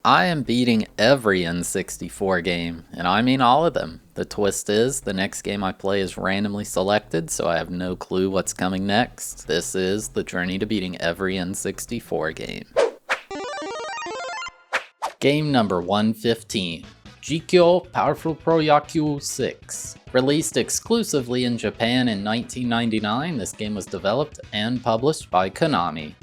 I am beating every N64 game, and I mean all of them. The twist is, the next game I play is randomly selected, so I have no clue what's coming next. This is the journey to beating every N64 game. Game number 115. Jikkyō Powerful Pro Yakyū 6. Released exclusively in Japan in 1999, this game was developed and published by Konami.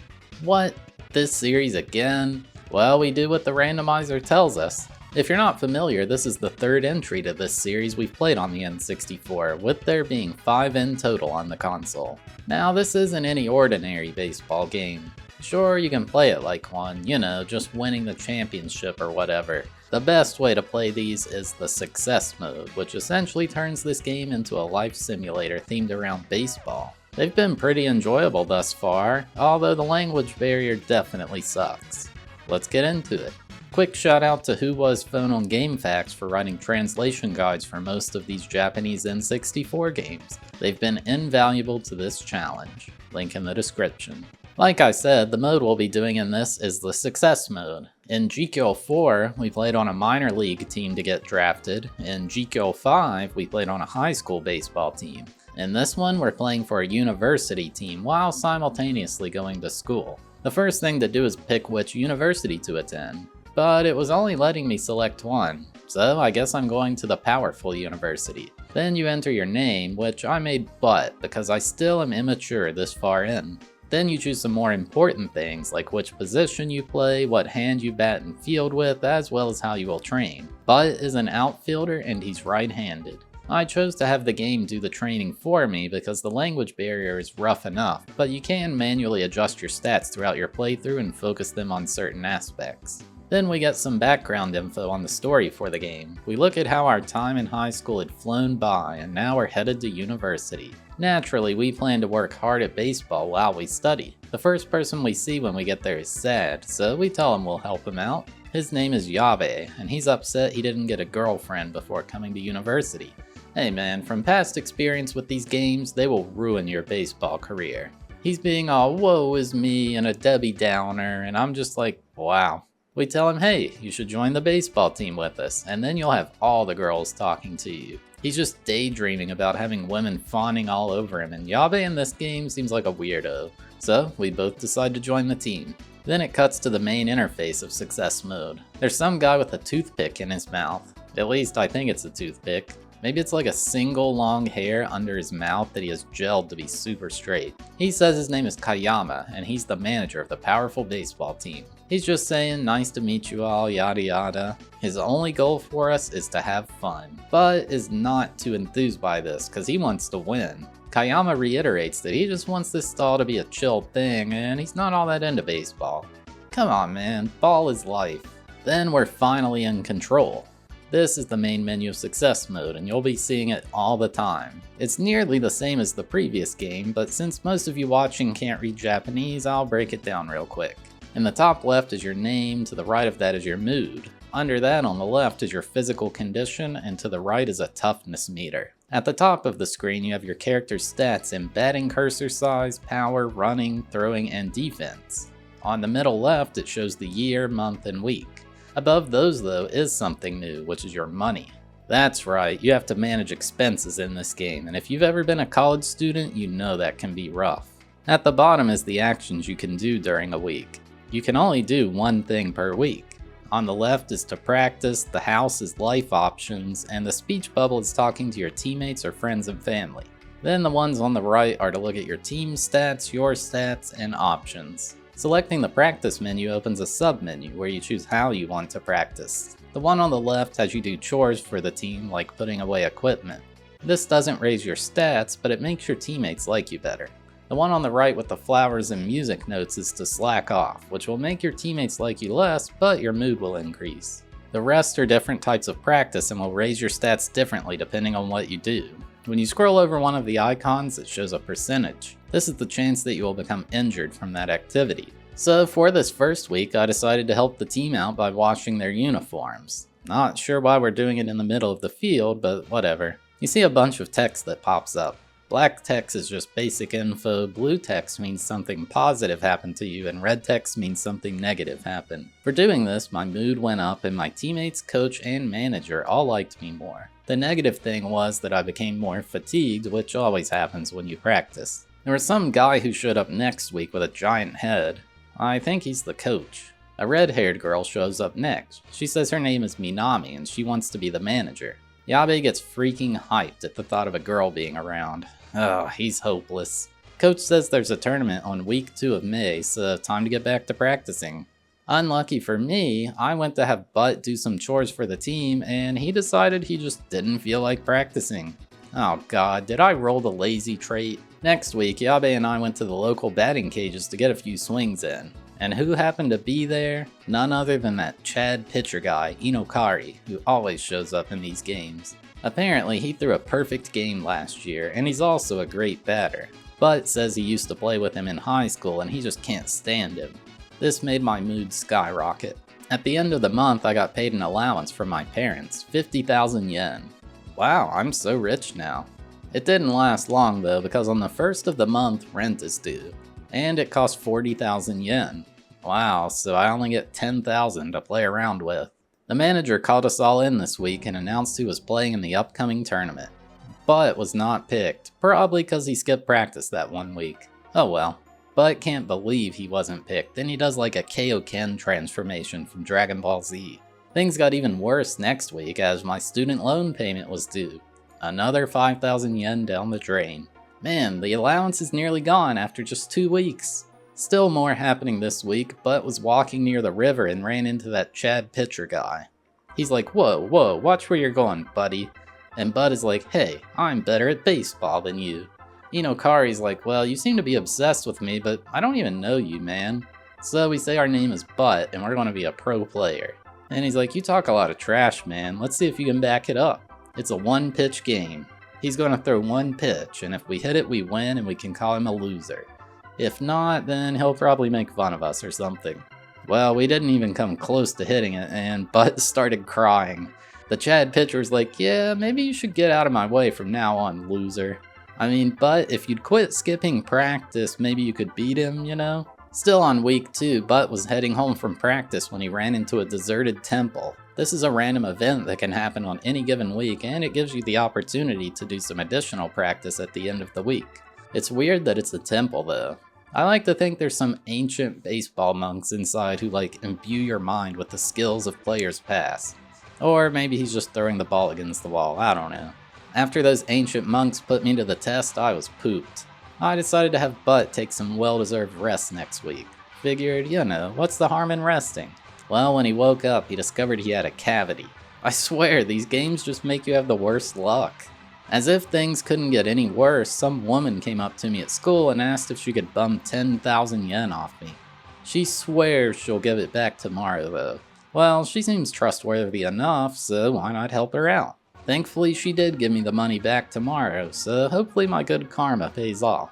What? This series again? Well, we do what the randomizer tells us. If you're not familiar, this is the third entry to this series we've played on the N64, with there being 5 in total on the console. Now, this isn't any ordinary baseball game. Sure, you can play it like one, just winning the championship or whatever. The best way to play these is the success mode, which essentially turns this game into a life simulator themed around baseball. They've been pretty enjoyable thus far, although the language barrier definitely sucks. Let's get into it. Quick shout out to Who Was Phone on GameFAQs for writing translation guides for most of these Japanese N64 games. They've been invaluable to this challenge. Link in the description. Like I said, the mode we'll be doing in this is the success mode. In Jikkyō 4, we played on a minor league team to get drafted. In Jikkyō 5, we played on a high school baseball team. In this one, we're playing for a university team while simultaneously going to school. The first thing to do is pick which university to attend, but it was only letting me select one, so I guess I'm going to the Powerful University. Then you enter your name, which I made Butt because I still am immature this far in. Then you choose some more important things like which position you play, what hand you bat and field with, as well as how you will train. Butt is an outfielder and he's right-handed. I chose to have the game do the training for me because the language barrier is rough enough, but you can manually adjust your stats throughout your playthrough and focus them on certain aspects. Then we get some background info on the story for the game. We look at how our time in high school had flown by and now we're headed to university. Naturally, we plan to work hard at baseball while we study. The first person we see when we get there is sad, so we tell him we'll help him out. His name is Yabe, and he's upset he didn't get a girlfriend before coming to university. Hey man, from past experience with these games, they will ruin your baseball career. He's being all woe is me and a Debbie Downer, and I'm just like, wow. We tell him, hey, you should join the baseball team with us, and then you'll have all the girls talking to you. He's just daydreaming about having women fawning all over him, and Yabe in this game seems like a weirdo. So, we both decide to join the team. Then it cuts to the main interface of success mode. There's some guy with a toothpick in his mouth. At least I think it's a toothpick. Maybe it's like a single long hair under his mouth that he has gelled to be super straight. He says his name is Kayama, and he's the manager of the Powerful Baseball team. He's just saying, nice to meet you all, yada yada. His only goal for us is to have fun, but is not too enthused by this because he wants to win. Kayama reiterates that he just wants this stall to be a chill thing, and he's not all that into baseball. Come on man, ball is life. Then we're finally in control. This is the main menu of success mode, and you'll be seeing it all the time. It's nearly the same as the previous game, but since most of you watching can't read Japanese, I'll break it down real quick. In the top left is your name, to the right of that is your mood. Under that on the left is your physical condition, and to the right is a toughness meter. At the top of the screen you have your character's stats in batting cursor size, power, running, throwing, and defense. On the middle left it shows the year, month, and week. Above those though is something new, which is your money. That's right, you have to manage expenses in this game, and if you've ever been a college student, you know that can be rough. At the bottom is the actions you can do during a week. You can only do one thing per week. On the left is to practice, the house is life options, and the speech bubble is talking to your teammates or friends and family. Then the ones on the right are to look at your team stats, your stats, and options. Selecting the practice menu opens a sub-menu where you choose how you want to practice. The one on the left has you do chores for the team, like putting away equipment. This doesn't raise your stats, but it makes your teammates like you better. The one on the right with the flowers and music notes is to slack off, which will make your teammates like you less, but your mood will increase. The rest are different types of practice and will raise your stats differently depending on what you do. When you scroll over one of the icons, it shows a percentage. This is the chance that you will become injured from that activity. So for this first week, I decided to help the team out by washing their uniforms. Not sure why we're doing it in the middle of the field, but whatever. You see a bunch of text that pops up. Black text is just basic info, blue text means something positive happened to you, and red text means something negative happened. For doing this, my mood went up and my teammates, coach, and manager all liked me more. The negative thing was that I became more fatigued, which always happens when you practice. There was some guy who showed up next week with a giant head. I think he's the coach. A red-haired girl shows up next. She says her name is Minami and she wants to be the manager. Yabe gets freaking hyped at the thought of a girl being around. Oh, he's hopeless. Coach says there's a tournament on week 2 of May, so time to get back to practicing. Unlucky for me, I went to have Butt do some chores for the team, and he decided he just didn't feel like practicing. Oh god, did I roll the lazy trait? Next week, Yabe and I went to the local batting cages to get a few swings in. And who happened to be there? None other than that Chad pitcher guy, Inokari, who always shows up in these games. Apparently, he threw a perfect game last year, and he's also a great batter. But says he used to play with him in high school and he just can't stand him. This made my mood skyrocket. At the end of the month, I got paid an allowance from my parents, 50,000 yen. Wow, I'm so rich now. It didn't last long though, because on the first of the month, rent is due. And it costs 40,000 yen. Wow, so I only get 10,000 to play around with. The manager called us all in this week and announced who was playing in the upcoming tournament. Butt was not picked, probably because he skipped practice that one week. Oh well. Butt can't believe he wasn't picked, then he does like a Kaioken transformation from Dragon Ball Z. Things got even worse next week as my student loan payment was due. Another 5,000 yen down the drain. Man, the allowance is nearly gone after just 2 weeks. Still more happening this week. Butt was walking near the river and ran into that Chad pitcher guy. He's like, whoa, watch where you're going, buddy. And Butt is like, hey, I'm better at baseball than you. Inokari's like, well, you seem to be obsessed with me, but I don't even know you, man. So we say our name is Butt and we're going to be a pro player. And he's like, you talk a lot of trash, man. Let's see if you can back it up. It's a one-pitch game. He's going to throw one pitch, and if we hit it, we win, and we can call him a loser. If not, then he'll probably make fun of us or something. Well, we didn't even come close to hitting it, and Butt started crying. The Chad pitcher's like, yeah, maybe you should get out of my way from now on, loser. I mean, Butt, if you'd quit skipping practice, maybe you could beat him, you know? Still on week 2, Butt was heading home from practice when he ran into a deserted temple. This is a random event that can happen on any given week, and it gives you the opportunity to do some additional practice at the end of the week. It's weird that it's a temple though. I like to think there's some ancient baseball monks inside who like imbue your mind with the skills of players past. Or maybe he's just throwing the ball against the wall, I don't know. After those ancient monks put me to the test, I was pooped. I decided to have Butt take some well-deserved rest next week. Figured, you know, what's the harm in resting? Well, when he woke up, he discovered he had a cavity. I swear, these games just make you have the worst luck. As if things couldn't get any worse, some woman came up to me at school and asked if she could bum 10,000 yen off me. She swears she'll give it back tomorrow though. Well, she seems trustworthy enough, so why not help her out? Thankfully, she did give me the money back tomorrow, so hopefully my good karma pays off.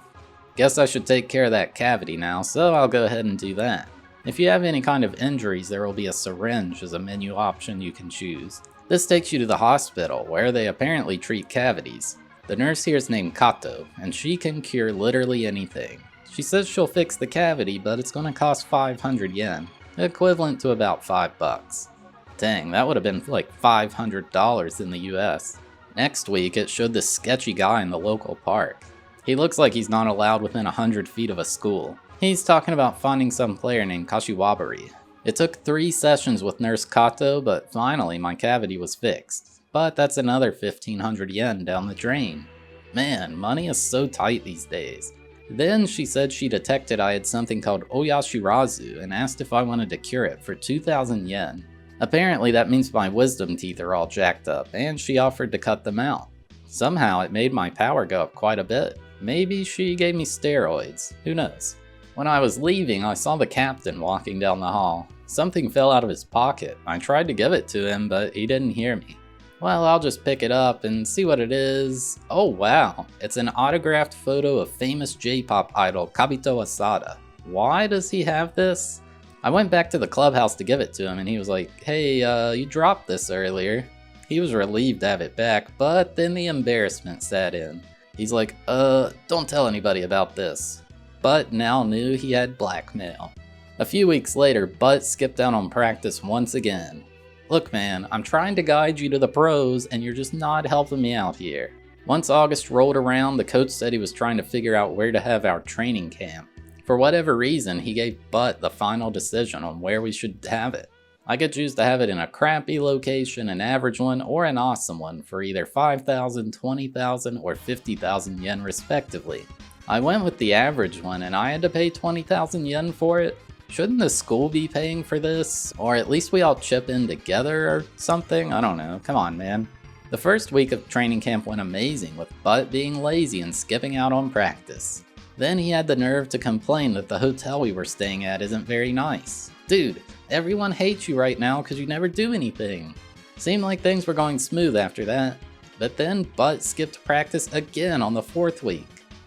Guess I should take care of that cavity now, so I'll go ahead and do that. If you have any kind of injuries, there will be a syringe as a menu option you can choose. This takes you to the hospital, where they apparently treat cavities. The nurse here is named Kato, and she can cure literally anything. She says she'll fix the cavity, but it's gonna cost 500 yen, equivalent to about $5. Dang, that would have been like $500 in the US. Next week, it showed this sketchy guy in the local park. He looks like he's not allowed within 100 feet of a school. He's talking about finding some player named Kashiwabari. It took 3 sessions with Nurse Kato, but finally my cavity was fixed. But that's another 1,500 yen down the drain. Man, money is so tight these days. Then she said she detected I had something called Oyashirazu and asked if I wanted to cure it for 2,000 yen. Apparently that means my wisdom teeth are all jacked up, and she offered to cut them out. Somehow it made my power go up quite a bit. Maybe she gave me steroids, who knows. When I was leaving, I saw the captain walking down the hall. Something fell out of his pocket. I tried to give it to him, but he didn't hear me. Well, I'll just pick it up and see what it is. Oh wow, it's an autographed photo of famous J-pop idol Kabito Asada. Why does he have this? I went back to the clubhouse to give it to him and he was like, hey, you dropped this earlier. He was relieved to have it back, but then the embarrassment set in. He's like, don't tell anybody about this. Butt now knew he had blackmail. A few weeks later, Butt skipped out on practice once again. Look man, I'm trying to guide you to the pros and you're just not helping me out here. Once August rolled around, the coach said he was trying to figure out where to have our training camp. For whatever reason, he gave Butt the final decision on where we should have it. I could choose to have it in a crappy location, an average one, or an awesome one for either 5,000, 20,000, or 50,000 yen respectively. I went with the average one and I had to pay 20,000 yen for it. Shouldn't the school be paying for this? Or at least we all chip in together or something? I don't know, come on man. The first week of training camp went amazing with Butt being lazy and skipping out on practice. Then he had the nerve to complain that the hotel we were staying at isn't very nice. Dude, everyone hates you right now because you never do anything. Seemed like things were going smooth after that. But then Butt skipped practice again on the 4th week.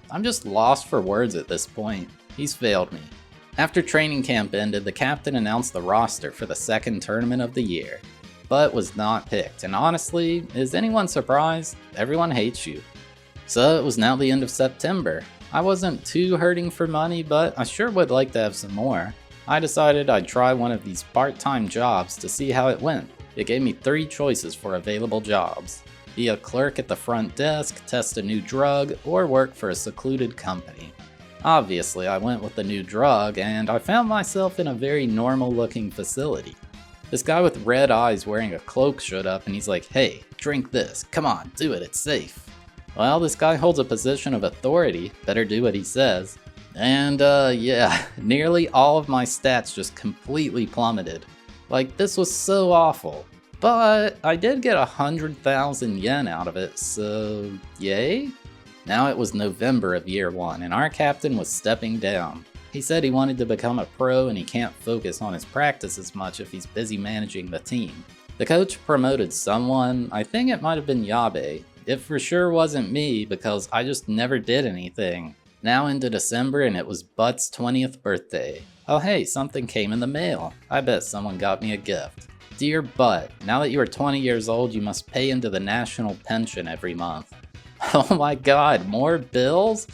I'm just lost for words at this point. He's failed me. After training camp ended, the captain announced the roster for the second tournament of the year. Butt was not picked, and honestly, is anyone surprised? Everyone hates you. So it was now the end of September. I wasn't too hurting for money, but I sure would like to have some more. I decided I'd try one of these part-time jobs to see how it went. It gave me 3 choices for available jobs. Be a clerk at the front desk, test a new drug, or work for a secluded company. Obviously, I went with the new drug, and I found myself in a very normal-looking facility. This guy with red eyes wearing a cloak showed up and he's like, hey, drink this, come on, do it, it's safe. Well, this guy holds a position of authority, better do what he says. And yeah, nearly all of my stats just completely plummeted. Like, this was so awful. But I did get 100,000 yen out of it, so yay? Now it was November of year 1 and our captain was stepping down. He said he wanted to become a pro and he can't focus on his practice as much if he's busy managing the team. The coach promoted someone, I think it might have been Yabe. It for sure wasn't me because I just never did anything. Now into December and it was Butt's 20th birthday. Oh hey, something came in the mail. I bet someone got me a gift. Dear Butt, now that you are 20 years old you must pay into the national pension every month. Oh my god, more bills?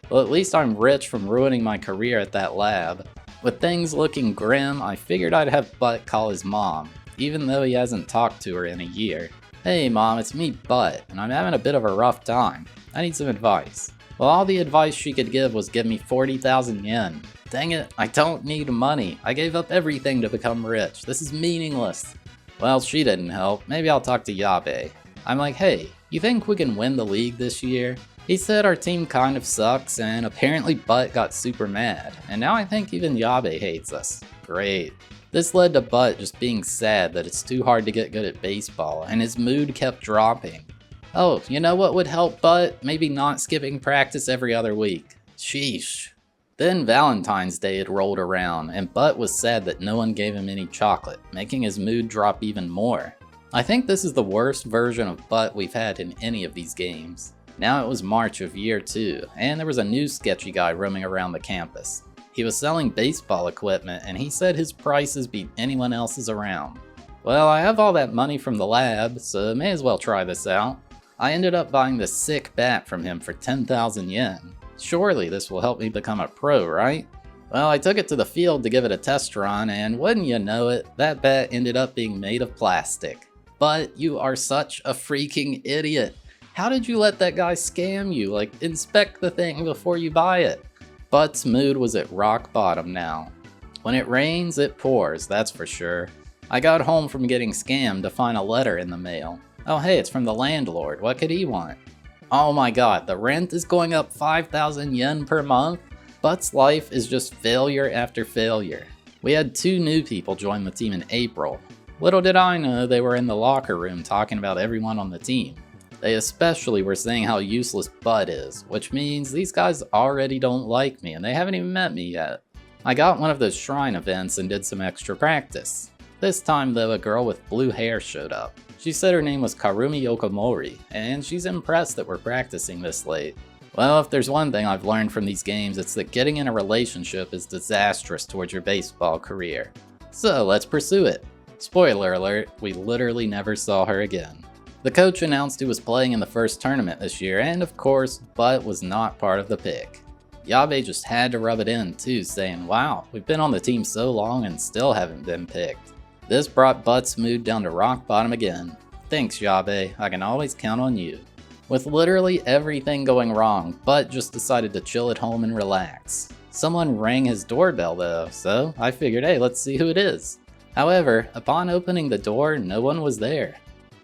Well, at least I'm rich from ruining my career at that lab. With things looking grim, I figured I'd have Butt call his mom, even though he hasn't talked to her in a year. Hey mom, it's me Butt, and I'm having a bit of a rough time. I need some advice. Well, all the advice she could give was give me 40,000 yen. Dang it, I don't need money. I gave up everything to become rich. This is meaningless. Well, she didn't help. Maybe I'll talk to Yabe. I'm like, hey, you think we can win the league this year? He said our team kind of sucks, and apparently Butt got super mad, and now I think even Yabe hates us. Great. This led to Butt just being sad that it's too hard to get good at baseball, and his mood kept dropping. Oh, you know what would help Butt? Maybe not skipping practice every other week. Sheesh. Then Valentine's Day had rolled around, and Butt was sad that no one gave him any chocolate, making his mood drop even more. I think this is the worst version of Butt we've had in any of these games. Now it was March of year 2, and there was a new sketchy guy roaming around the campus. He was selling baseball equipment, and he said his prices beat anyone else's around. Well, I have all that money from the lab, so may as well try this out. I ended up buying this sick bat from him for 10,000 yen. Surely this will help me become a pro, right? Well, I took it to the field to give it a test run, and wouldn't you know it, that bat ended up being made of plastic. But you are such a freaking idiot. How did you let that guy scam you? Like, inspect the thing before you buy it. Butt's mood was at rock bottom now. When it rains, it pours, that's for sure. I got home from getting scammed to find a letter in the mail. Oh hey, it's from the landlord, what could he want? Oh my god, the rent is going up 5,000 yen per month? Butt's life is just failure after failure. We had 2 new people join the team in April. Little did I know they were in the locker room talking about everyone on the team. They especially were saying how useless Butt is, which means these guys already don't like me and they haven't even met me yet. I got one of those shrine events and did some extra practice. This time though, a girl with blue hair showed up. She said her name was Karumi Yokomori, and she's impressed that we're practicing this late. Well, if there's one thing I've learned from these games, it's that getting in a relationship is disastrous towards your baseball career. So let's pursue it. Spoiler alert, we literally never saw her again. The coach announced he was playing in the first tournament this year, and of course, Butt was not part of the pick. Yabe just had to rub it in too, saying, "Wow, we've been on the team so long and still haven't been picked." This brought Butt's mood down to rock bottom again. "Thanks, Yabe, I can always count on you." With literally everything going wrong, Butt just decided to chill at home and relax. Someone rang his doorbell though, so I figured, hey, let's see who it is. However, upon opening the door, no one was there.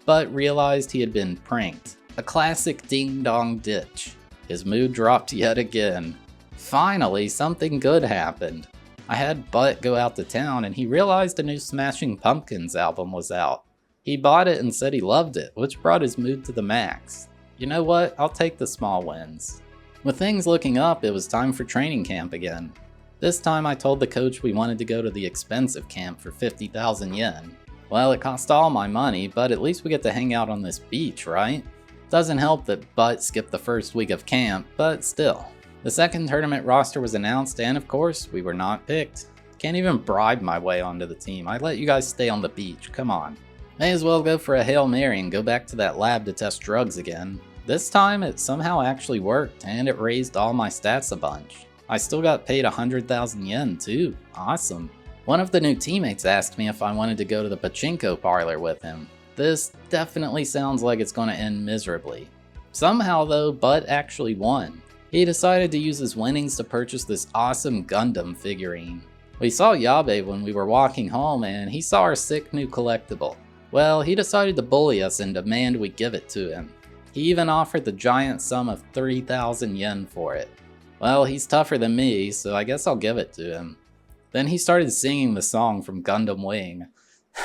Butt realized he had been pranked. A classic ding-dong ditch. His mood dropped yet again. Finally, something good happened. I had Butt go out to town and he realized a new Smashing Pumpkins album was out. He bought it and said he loved it, which brought his mood to the max. You know what? I'll take the small wins. With things looking up, it was time for training camp again. This time I told the coach we wanted to go to the expensive camp for 50,000 yen. Well, it cost all my money, but at least we get to hang out on this beach, right? Doesn't help that Butt skipped the first week of camp, but still. The second tournament roster was announced and of course, we were not picked. Can't even bribe my way onto the team. I let you guys stay on the beach, come on. May as well go for a Hail Mary and go back to that lab to test drugs again. This time it somehow actually worked and it raised all my stats a bunch. I still got paid 100,000 yen too, awesome. One of the new teammates asked me if I wanted to go to the pachinko parlor with him. This definitely sounds like it's going to end miserably. Somehow though, Butt actually won. He decided to use his winnings to purchase this awesome Gundam figurine. We saw Yabe when we were walking home and he saw our sick new collectible. Well, he decided to bully us and demand we give it to him. He even offered the giant sum of 3,000 yen for it. Well, he's tougher than me, so I guess I'll give it to him. Then he started singing the song from Gundam Wing.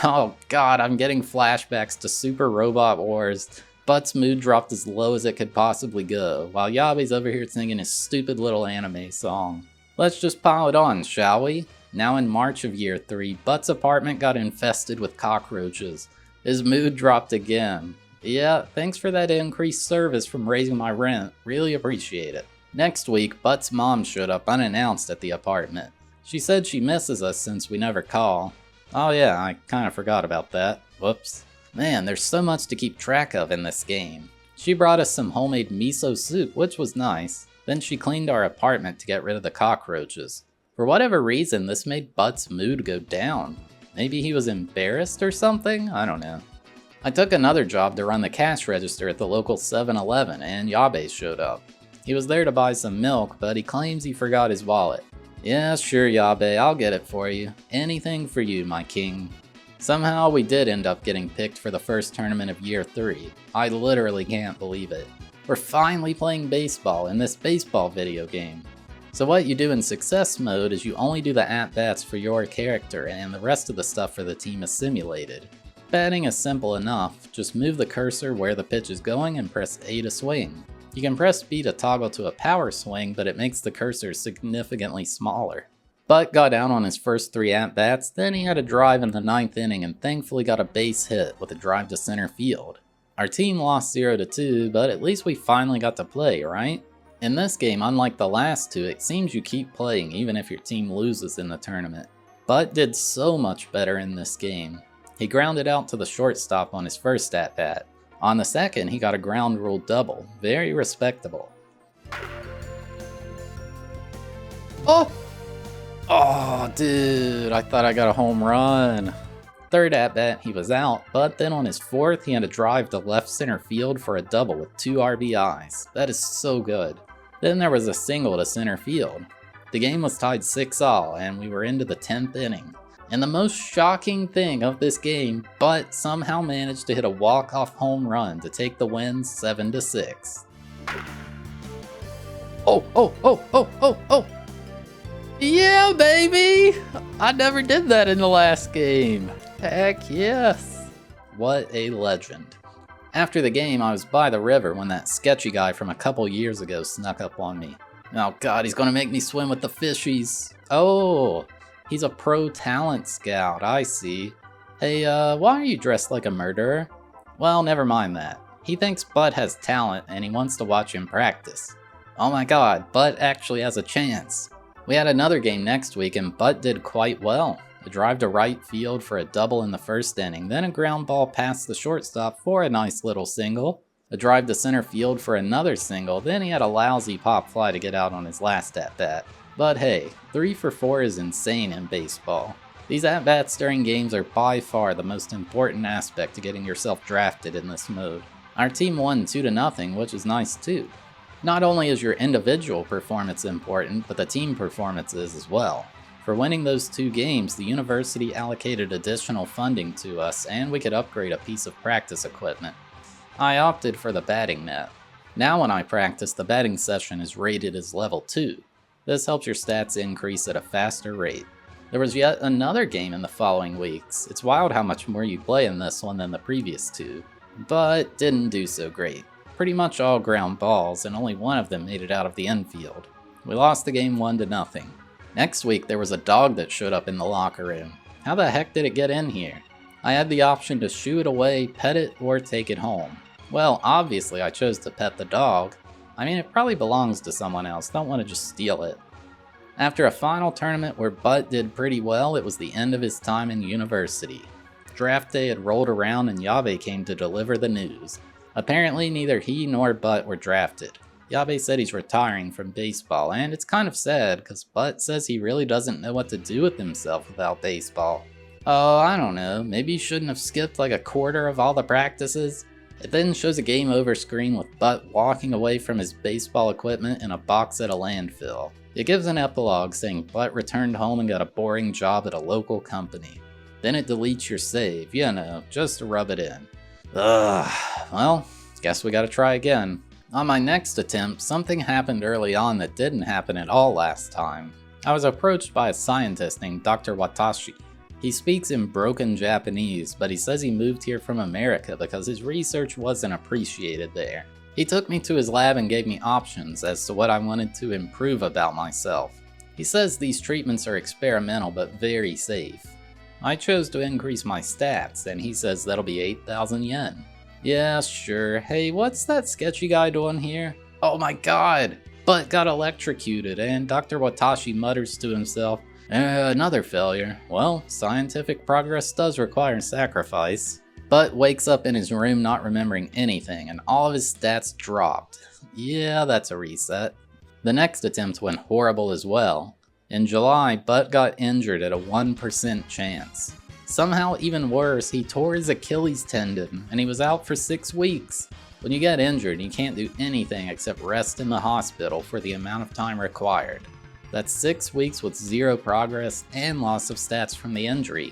Oh god, I'm getting flashbacks to Super Robot Wars. Butt's mood dropped as low as it could possibly go, while Yabe's over here singing his stupid little anime song. Let's just pile it on, shall we? Now in March of year 3, Butt's apartment got infested with cockroaches. His mood dropped again. Yeah, thanks for that increased service from raising my rent, really appreciate it. Next week, Butt's mom showed up unannounced at the apartment. She said she misses us since we never call. Oh yeah, I kinda forgot about that. Whoops. Man, there's so much to keep track of in this game. She brought us some homemade miso soup, which was nice. Then she cleaned our apartment to get rid of the cockroaches. For whatever reason, this made Butt's mood go down. Maybe he was embarrassed or something? I don't know. I took another job to run the cash register at the local 7-Eleven and Yabe showed up. He was there to buy some milk, but he claims he forgot his wallet. Yeah, sure Yabe, I'll get it for you. Anything for you, my king. Somehow we did end up getting picked for the first tournament of year 3. I literally can't believe it. We're finally playing baseball in this baseball video game. So what you do in success mode is you only do the at-bats for your character and the rest of the stuff for the team is simulated. Batting is simple enough, just move the cursor where the pitch is going and press A to swing. You can press B to toggle to a power swing, but it makes the cursor significantly smaller. Butt got out on his first 3 at-bats, then he had a drive in the 9th inning and thankfully got a base hit with a drive to center field. Our team lost 0-2, but at least we finally got to play, right? In this game, unlike the last 2, it seems you keep playing even if your team loses in the tournament. Butt did so much better in this game. He grounded out to the shortstop on his first at-bat. On the second, he got a ground rule double. Very respectable. Oh! Oh, dude, I thought I got a home run. Third at-bat, he was out, but then on his fourth, he had a drive to left center field for a double with 2 RBIs. That is so good. Then there was a single to center field. The game was tied 6-all, and we were into the 10th inning. And the most shocking thing of this game, Butt somehow managed to hit a walk-off home run to take the win 7-6. Oh! Yeah, baby! I never did that in the last game. Heck yes. What a legend. After the game, I was by the river when that sketchy guy from a couple years ago snuck up on me. Oh god, he's gonna make me swim with the fishies. Oh, he's a pro talent scout, I see. Hey, why are you dressed like a murderer? Well, never mind that. He thinks Butt has talent and he wants to watch him practice. Oh my god, Butt actually has a chance. We had another game next week and Butt did quite well. a drive to right field for a double in the first inning, then a ground ball past the shortstop for a nice little single, a drive to center field for another single, then he had a lousy pop fly to get out on his last at-bat. But hey, 3 for 4 is insane in baseball. These at-bats during games are by far the most important aspect to getting yourself drafted in this mode. Our team won 2-0, which is nice too. Not only is your individual performance important, but the team performance is as well. For winning those 2 games, the university allocated additional funding to us and we could upgrade a piece of practice equipment. I opted for the batting net. Now when I practice, the batting session is rated as level 2. This helps your stats increase at a faster rate. There was yet another game in the following weeks. It's wild how much more you play in this one than the previous 2, but didn't do so great. Pretty much all ground balls, and only one of them made it out of the infield. We lost the game 1-0. Next week there was a dog that showed up in the locker room. How the heck did it get in here? I had the option to shoo it away, pet it, or take it home. Well, obviously I chose to pet the dog. I mean, it probably belongs to someone else, don't want to just steal it. After a final tournament where Butt did pretty well, it was the end of his time in university. Draft day had rolled around and Yabe came to deliver the news. Apparently neither he nor Butt were drafted. Yabe said he's retiring from baseball, and it's kind of sad because Butt says he really doesn't know what to do with himself without baseball. Oh, I don't know, maybe he shouldn't have skipped like a quarter of all the practices? It then shows a game over screen with Butt walking away from his baseball equipment in a box at a landfill. It gives an epilogue saying Butt returned home and got a boring job at a local company. Then it deletes your save, you know, just to rub it in. Ugh, well, guess we gotta try again. On my next attempt, something happened early on that didn't happen at all last time. I was approached by a scientist named Dr. Watashi. He speaks in broken Japanese, but he says he moved here from America because his research wasn't appreciated there. He took me to his lab and gave me options as to what I wanted to improve about myself. He says these treatments are experimental but very safe. I chose to increase my stats, and he says that'll be 8,000 yen. Yeah, sure. Hey, what's that sketchy guy doing here? Oh my god! Butt got electrocuted, and Dr. Watashi mutters to himself, another failure. Well, scientific progress does require sacrifice. Butt wakes up in his room not remembering anything, and all of his stats dropped. Yeah, that's a reset. The next attempt went horrible as well. In July, Butt got injured at a 1% chance. Somehow even worse, he tore his Achilles tendon, and he was out for 6 weeks. When you get injured, you can't do anything except rest in the hospital for the amount of time required. That's 6 weeks with 0 progress and loss of stats from the injury.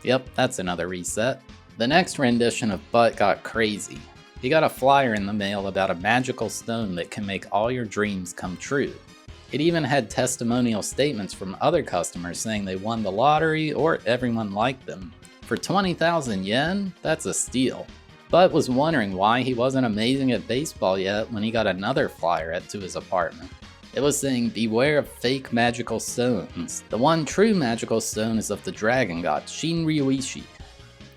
Yep, that's another reset. The next rendition of Butt got crazy. He got a flyer in the mail about a magical stone that can make all your dreams come true. It even had testimonial statements from other customers saying they won the lottery or everyone liked them. For 20,000 yen, that's a steal. Butt was wondering why he wasn't amazing at baseball yet when he got another flyer to his apartment. It was saying, beware of fake magical stones. The one true magical stone is of the dragon god Shinryuishi.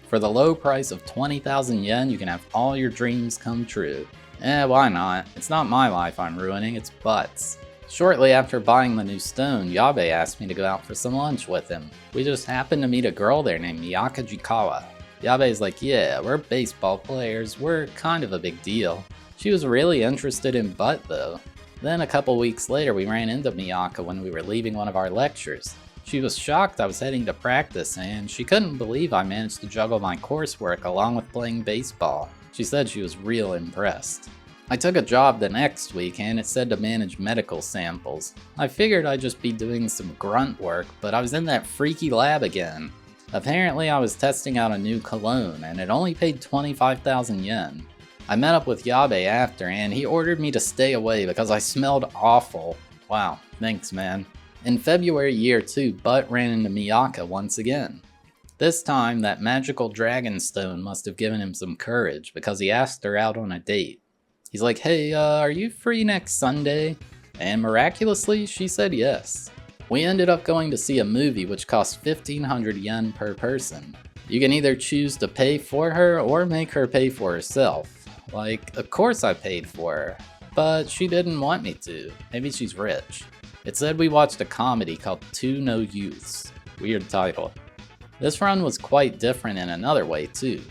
For the low price of 20,000 yen, you can have all your dreams come true. Why not? It's not my life I'm ruining, it's Butt's. Shortly after buying the new stone, Yabe asked me to go out for some lunch with him. We just happened to meet a girl there named Miyaka Jikkyō. Yabe's like, yeah, we're baseball players, we're kind of a big deal. She was really interested in Butt though. Then a couple weeks later we ran into Miyaka when we were leaving one of our lectures. She was shocked I was heading to practice, and she couldn't believe I managed to juggle my coursework along with playing baseball. She said she was real impressed. I took a job the next week, and it said to manage medical samples. I figured I'd just be doing some grunt work, but I was in that freaky lab again. Apparently I was testing out a new cologne, and it only paid 25,000 yen. I met up with Yabe after, and he ordered me to stay away because I smelled awful. Wow, thanks man. In February year 2, Butt ran into Miyaka once again. This time, that magical dragon stone must have given him some courage because he asked her out on a date. He's like, hey, are you free next Sunday? And miraculously, she said yes. We ended up going to see a movie which cost 1,500 yen per person. You can either choose to pay for her or make her pay for herself. Like, of course I paid for her, but she didn't want me to. Maybe she's rich. It said we watched a comedy called Two No Youths. Weird title. This run was quite different in another way too,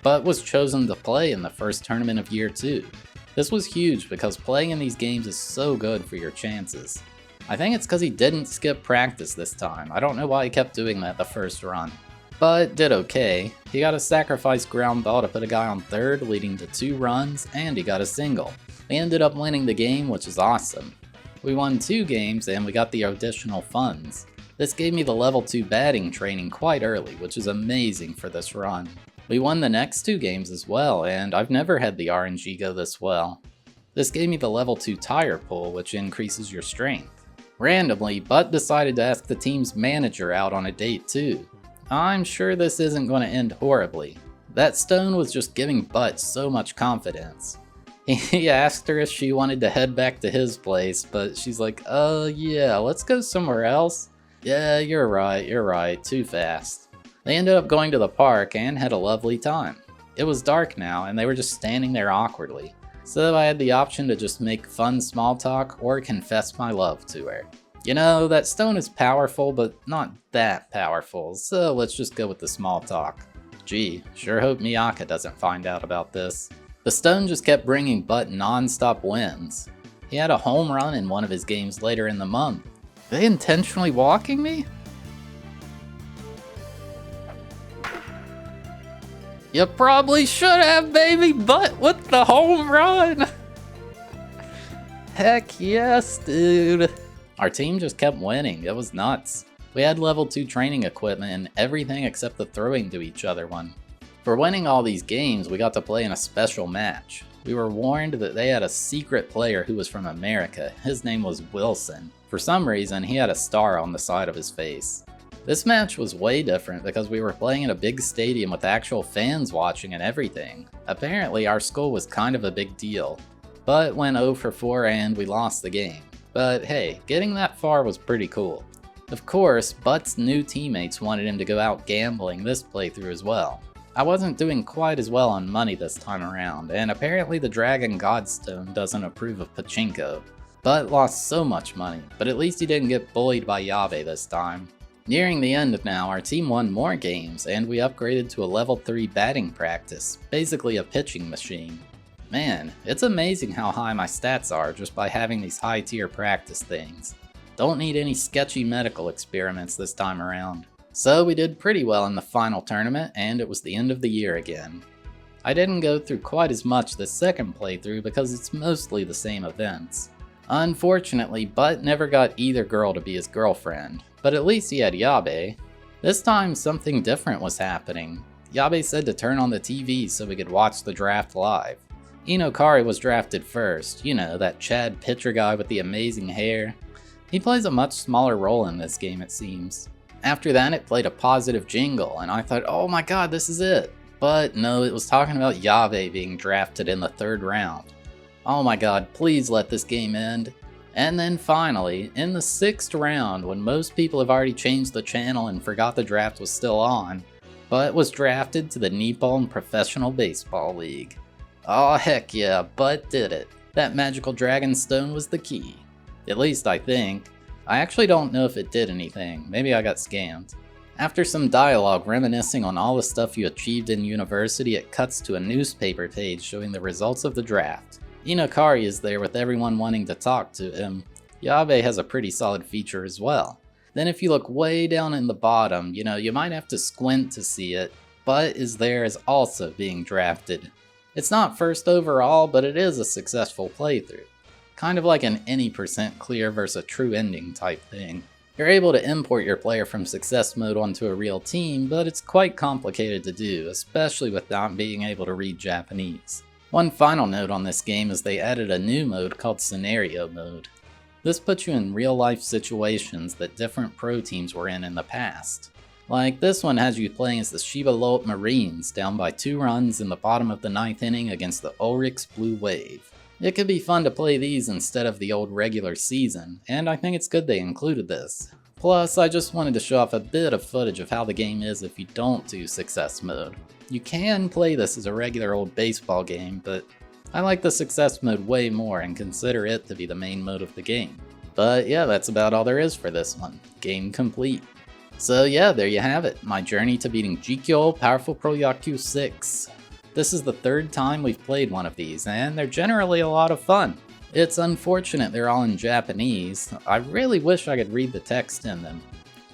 but was chosen to play in the first tournament of year 2. This was huge because playing in these games is so good for your chances. I think it's because he didn't skip practice this time. I don't know why he kept doing that the first run. But did okay. He got a sacrifice ground ball to put a guy on third, leading to 2 runs, and he got a single. We ended up winning the game, which is awesome. We won 2 games and we got the additional funds. This gave me the level 2 batting training quite early, which is amazing for this run. We won the next 2 games as well, and I've never had the RNG go this well. This gave me the level 2 tire pull, which increases your strength. Randomly, Butt decided to ask the team's manager out on a date too. I'm sure this isn't going to end horribly. That stone was just giving Butt so much confidence. He asked her if she wanted to head back to his place, but she's like, yeah, let's go somewhere else. Yeah, you're right, too fast. They ended up going to the park and had a lovely time. It was dark now, and they were just standing there awkwardly. So I had the option to just make fun small talk or confess my love to her. You know, that stone is powerful, but not that powerful, so let's just go with the small talk. Gee, sure hope Miyaka doesn't find out about this. The stone just kept bringing Butt non-stop wins. He had a home run in one of his games later in the month. Are they intentionally walking me? You probably should have, baby, Butt with the home run! Heck yes, dude. Our team just kept winning, it was nuts. We had level 2 training equipment and everything except the throwing to each other one. For winning all these games, we got to play in a special match. We were warned that they had a secret player who was from America. His name was Wilson. For some reason, he had a star on the side of his face. This match was way different because we were playing in a big stadium with actual fans watching and everything. Apparently, our school was kind of a big deal, but went 0 for 4 and we lost the game. But hey, getting that far was pretty cool. Of course, Butt's new teammates wanted him to go out gambling this playthrough as well. I wasn't doing quite as well on money this time around, and apparently the Dragon Godstone doesn't approve of pachinko. Butt lost so much money, but at least he didn't get bullied by Yabe this time. Nearing the end now, our team won more games, and we upgraded to a level 3 batting practice, basically a pitching machine. Man, it's amazing how high my stats are just by having these high tier practice things. Don't need any sketchy medical experiments this time around. So we did pretty well in the final tournament, and it was the end of the year again. I didn't go through quite as much this second playthrough because it's mostly the same events. Unfortunately, Butt never got either girl to be his girlfriend, but at least he had Yabe. This time something different was happening. Yabe said to turn on the TV so we could watch the draft live. Inokari was drafted first, you know, that Chad pitcher guy with the amazing hair. He plays a much smaller role in this game, it seems. After that, it played a positive jingle, and I thought, oh my god, this is it. But no, it was talking about Yabe being drafted in the 3rd round. Oh my god, please let this game end. And then finally, in the 6th round, when most people have already changed the channel and forgot the draft was still on, Butt was drafted to the Nippon Professional Baseball League. Oh heck yeah, Butt did it. That magical dragon stone was the key. At least I think. I actually don't know if it did anything, maybe I got scammed. After some dialogue reminiscing on all the stuff you achieved in university, it cuts to a newspaper page showing the results of the draft. Inokari is there with everyone wanting to talk to him. Yabe has a pretty solid feature as well. Then if you look way down in the bottom, you might have to squint to see it, Butt is there as also being drafted. It's not first overall, but it is a successful playthrough. Kind of like an any percent clear versus a true ending type thing. You're able to import your player from success mode onto a real team, but it's quite complicated to do, especially with not being able to read Japanese. One final note on this game is they added a new mode called Scenario Mode. This puts you in real life situations that different pro teams were in the past. Like this one has you playing as the Shiba Lotte Marines down by 2 runs in the bottom of the 9th inning against the Ulrichs Blue Wave. It could be fun to play these instead of the old regular season, and I think it's good they included this. Plus, I just wanted to show off a bit of footage of how the game is if you don't do success mode. You can play this as a regular old baseball game, but I like the success mode way more and consider it to be the main mode of the game. But yeah, that's about all there is for this one. Game complete. So yeah, there you have it, my journey to beating Jikkyō Powerful Pro Yakyū 6. This is the third time we've played one of these, and they're generally a lot of fun. It's unfortunate they're all in Japanese. I really wish I could read the text in them.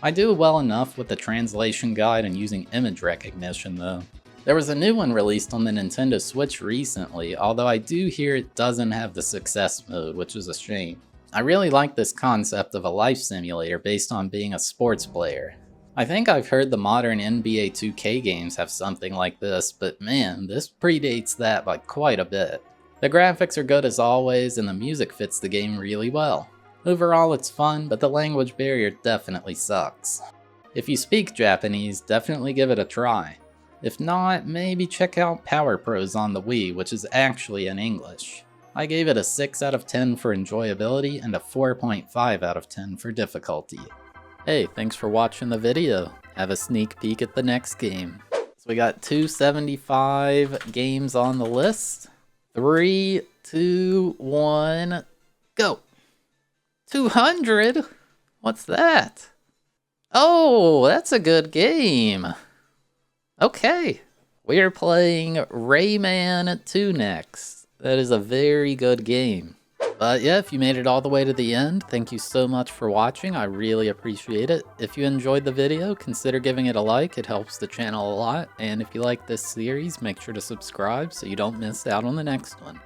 I do well enough with the translation guide and using image recognition though. There was a new one released on the Nintendo Switch recently, although I do hear it doesn't have the success mode, which is a shame. I really like this concept of a life simulator based on being a sports player. I think I've heard the modern NBA 2K games have something like this, but man, this predates that by quite a bit. The graphics are good as always, and the music fits the game really well. Overall it's fun, but the language barrier definitely sucks. If you speak Japanese, definitely give it a try. If not, maybe check out Power Pros on the Wii, which is actually in English. I gave it a 6 out of 10 for enjoyability and a 4.5 out of 10 for difficulty. Hey, thanks for watching the video. Have a sneak peek at the next game. So we got 275 games on the list. 3, 2, 1, go! 200? What's that? Oh, that's a good game. Okay, we're playing Rayman 2 next. That is a very good game. But yeah, if you made it all the way to the end, thank you so much for watching. I really appreciate it. If you enjoyed the video, consider giving it a like. It helps the channel a lot. And if you like this series, make sure to subscribe so you don't miss out on the next one.